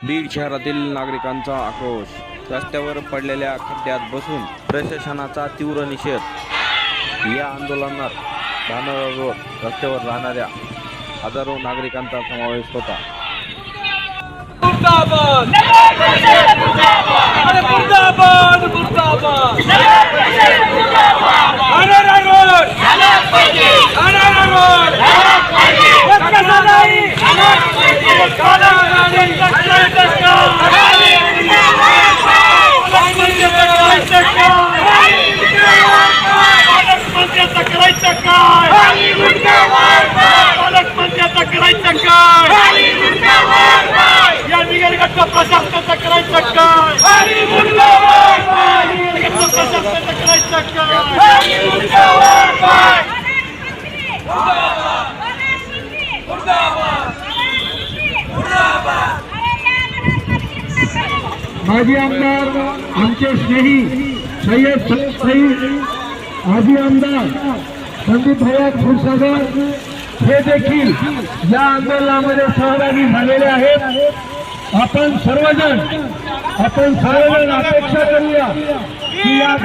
बीड शहरातील नागरिकांचा आक्रोश, रस्त्यावर पडलेल्या खड्ड्यात बसून प्रशासनाचा तीव्र निषेध। या आंदोलनात धानोरा रोड रस्त्यावर राहणाऱ्या हजारो नागरिकांचा समावेश होता। मुर्दाबाद मुर्दाबाद मुर्दाबाद प्रशासनाचा करायचं काय? प्रशासनाचा करायचं माजी आमदार आमचे स्नेही सय्यद माजी आमदार संदीप भैया क्षीरसागर हे देखील या आंदोलनामध्ये सहभागी झालेले आहेत। आपण सर्वजण अपेक्षा करूया की या